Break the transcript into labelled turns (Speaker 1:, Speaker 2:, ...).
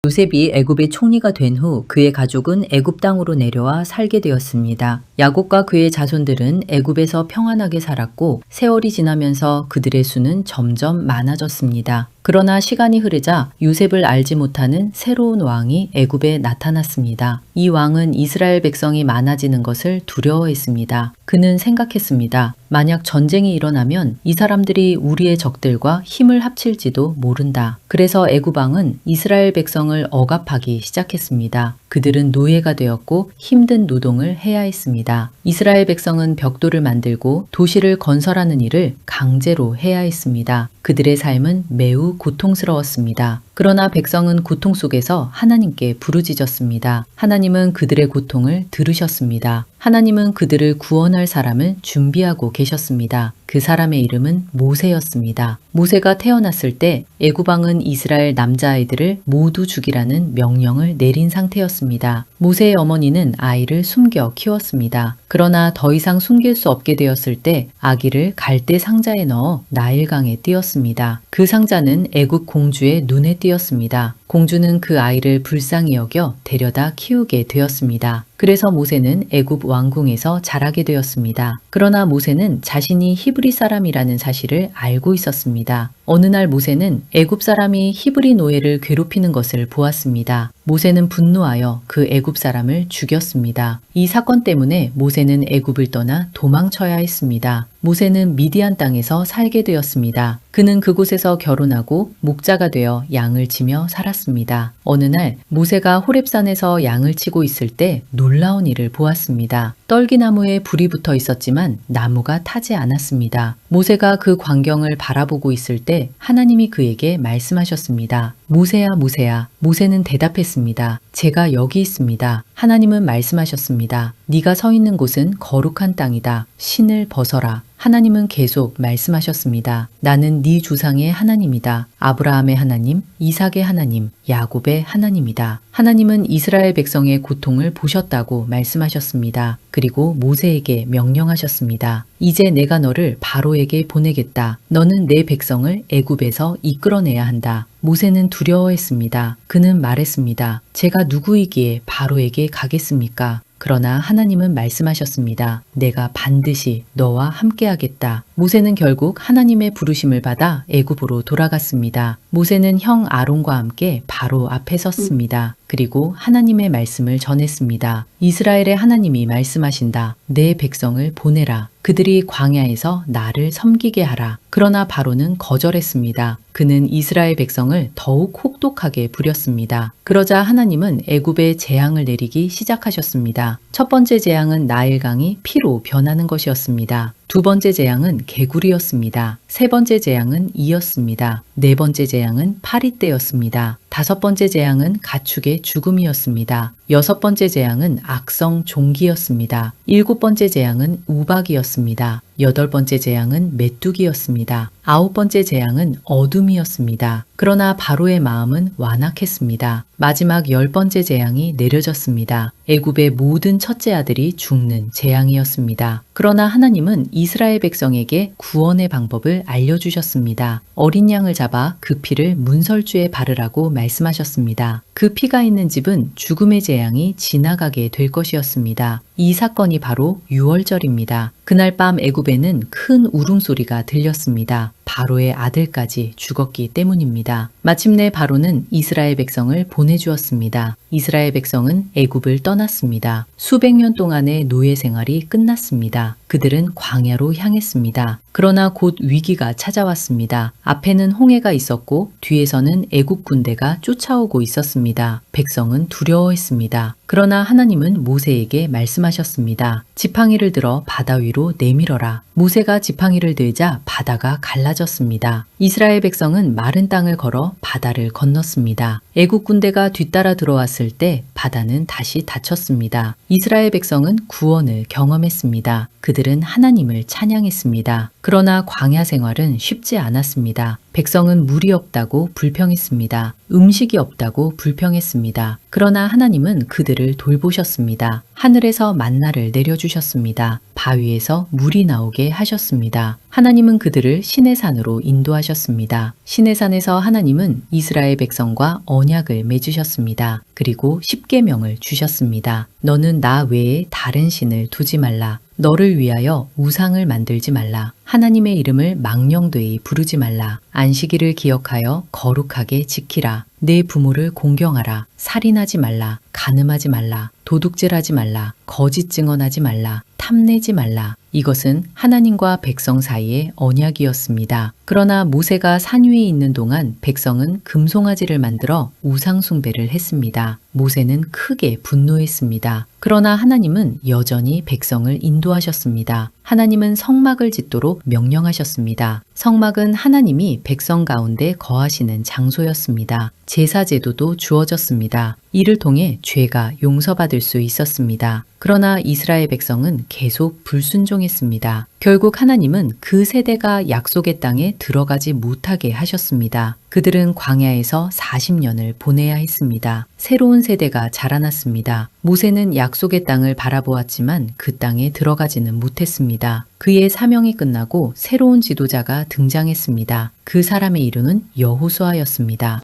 Speaker 1: 요셉이 애굽의 총리가 된 후 그의 가족은 애굽 땅으로 내려와 살게 되었습니다. 야곱과 그의 자손들은 애굽에서 평안하게 살았고 세월이 지나면서 그들의 수는 점점 많아졌습니다. 그러나 시간이 흐르자 요셉을 알지 못하는 새로운 왕이 애굽에 나타났습니다. 이 왕은 이스라엘 백성이 많아지는 것을 두려워했습니다. 그는 생각했습니다. 만약 전쟁이 일어나면 이 사람들이 우리의 적들과 힘을 합칠지도 모른다. 그래서 애굽 왕은 이스라엘 백성을 억압하기 시작했습니다. 그들은 노예가 되었고 힘든 노동을 해야 했습니다. 이스라엘 백성은 벽돌을 만들고 도시를 건설하는 일을 강제로 해야 했습니다. 그들의 삶은 매우 고통스러웠습니다. 그러나 백성은 고통 속에서 하나님께 부르짖었습니다. 하나님은 그들의 고통을 들으셨습니다. 하나님은 그들을 구원할 사람을 준비하고 계셨습니다. 그 사람의 이름은 모세였습니다. 모세가 태어났을 때 애굽 왕은 이스라엘 남자아이들을 모두 죽이라는 명령을 내린 상태였습니다. 모세의 어머니는 아이를 숨겨 키웠습니다. 그러나 더 이상 숨길 수 없게 되었을 때 아기를 갈대 상자에 넣어 나일강에 띄었습니다. 그 상자는 애굽 공주의 눈에 띄었습니다. 공주는 그 아이를 불쌍히 여겨 데려다 키우게 되었습니다. 그래서 모세는 애굽 왕궁에서 자라게 되었습니다. 그러나 모세는 자신이 히브리 사람이라는 사실을 알고 있었습니다. 어느 날 모세는 애굽 사람이 히브리 노예를 괴롭히는 것을 보았습니다. 모세는 분노하여 그 애굽 사람을 죽였습니다. 이 사건 때문에 모세는 애굽을 떠나 도망쳐야 했습니다. 모세는 미디안 땅에서 살게 되었습니다. 그는 그곳에서 결혼하고 목자가 되어 양을 치며 살았습니다. 어느 날 모세가 호렙산에서 양을 치고 있을 때 놀라운 일을 보았습니다. 떨기나무에 불이 붙어 있었지만 나무가 타지 않았습니다. 모세가 그 광경을 바라보고 있을 때 하나님이 그에게 말씀하셨습니다. 모세야, 모세야. 모세는 대답했습니다. 제가 여기 있습니다. 하나님은 말씀하셨습니다. 네가 서 있는 곳은 거룩한 땅이다. 신을 벗어라. 하나님은 계속 말씀하셨습니다. 나는 네 조상의 하나님이다. 아브라함의 하나님, 이삭의 하나님, 야곱의 하나님이다. 하나님은 이스라엘 백성의 고통을 보셨다고 말씀하셨습니다. 그리고 모세에게 명령하셨습니다. 이제 내가 너를 바로에게 보내겠다. 너는 내 백성을 애굽에서 이끌어내야 한다. 모세는 두려워했습니다. 그는 말했습니다. 제가 누구이기에 바로에게 가겠습니까? 그러나 하나님은 말씀하셨습니다. 내가 반드시 너와 함께하겠다. 모세는 결국 하나님의 부르심을 받아 애굽으로 돌아갔습니다. 모세는 형 아론과 함께 바로 앞에 섰습니다. 그리고 하나님의 말씀을 전했습니다. 이스라엘의 하나님이 말씀하신다. 내 백성을 보내라. 그들이 광야에서 나를 섬기게 하라. 그러나 바로는 거절했습니다. 그는 이스라엘 백성을 더욱 혹독하게 부렸습니다. 그러자 하나님은 애굽에 재앙을 내리기 시작하셨습니다. 첫 번째 재앙은 나일강이 피로 변하는 것이었습니다. 두 번째 재앙은 개구리였습니다. 세 번째 재앙은 이였습니다. 네 번째 재앙은 파리떼였습니다. 다섯 번째 재앙은 가축의 죽음이었습니다. 여섯 번째 재앙은 악성 종기였습니다. 일곱 번째 재앙은 우박이었습니다. 여덟 번째 재앙은 메뚜기였습니다. 아홉 번째 재앙은 어둠이었습니다. 그러나 바로의 마음은 완악했습니다. 마지막 열 번째 재앙이 내려졌습니다. 애굽의 모든 첫째 아들이 죽는 재앙이었습니다. 그러나 하나님은 이스라엘 백성에게 구원의 방법을 알려주셨습니다. 어린 양을 잡아 그 피를 문설주에 바르라고 말씀하셨습니다. 그 피가 있는 집은 죽음의 재앙이 지나가게 될 것이었습니다. 이 사건이 바로 유월절입니다. 그날 밤 애굽에는 큰 울음소리가 들렸습니다. 바로의 아들까지 죽었기 때문입니다. 마침내 바로는 이스라엘 백성을 보내주었습니다. 이스라엘 백성은 애굽을 떠났습니다. 수백 년 동안의 노예 생활이 끝났습니다. 그들은 광야로 향했습니다. 그러나 곧 위기가 찾아왔습니다. 앞에는 홍해가 있었고 뒤에서는 애굽 군대가 쫓아오고 있었습니다. 백성은 두려워했습니다. 그러나 하나님은 모세에게 말씀하셨습니다. 지팡이를 들어 바다 위로 내밀어라. 모세가 지팡이를 들자 바다가 갈라졌습니다. 이스라엘 백성은 마른 땅을 걸어 바다를 건넜습니다. 애국 군대가 뒤따라 들어왔을 때 바다는 다시 닫혔습니다. 이스라엘 백성은 구원을 경험했습니다. 그들은 하나님을 찬양했습니다. 그러나 광야 생활은 쉽지 않았습니다. 백성은 물이 없다고 불평했습니다. 음식이 없다고 불평했습니다. 그러나 하나님은 그들을 돌보셨습니다. 하늘에서 만나를 내려주셨습니다. 바위에서 물이 나오게 하셨습니다. 하나님은 그들을 시내산으로 인도하셨습니다. 시내산에서 하나님은 이스라엘 백성과 언약을 맺으셨습니다. 그리고 십계명을 주셨습니다. 너는 나 외에 다른 신을 두지 말라. 너를 위하여 우상을 만들지 말라. 하나님의 이름을 망령되이 부르지 말라. 안식일을 기억하여 거룩하게 지키라. 내 부모를 공경하라. 살인하지 말라. 간음하지 말라. 도둑질하지 말라. 거짓 증언하지 말라. 탐내지 말라. 이것은 하나님과 백성 사이의 언약이었습니다. 그러나 모세가 산 위에 있는 동안 백성은 금송아지를 만들어 우상 숭배를 했습니다. 모세는 크게 분노했습니다. 그러나 하나님은 여전히 백성을 인도하셨습니다. 하나님은 성막을 짓도록 명령하셨습니다. 성막은 하나님이 백성 가운데 거하시는 장소였습니다. 제사 제도도 주어졌습니다. 이를 통해 죄가 용서받을 수 있었습니다. 그러나 이스라엘 백성은 계속 불순종했습니다. 결국 하나님은 그 세대가 약속의 땅에 들어가지 못하게 하셨습니다. 그들은 광야에서 40년을 보내야 했습니다. 새로운 세대가 자라났습니다. 모세는 약속의 땅을 바라보았지만 그 땅에 들어가지는 못했습니다. 그의 사명이 끝나고 새로운 지도자가 등장했습니다. 그 사람의 이름은 여호수아였습니다.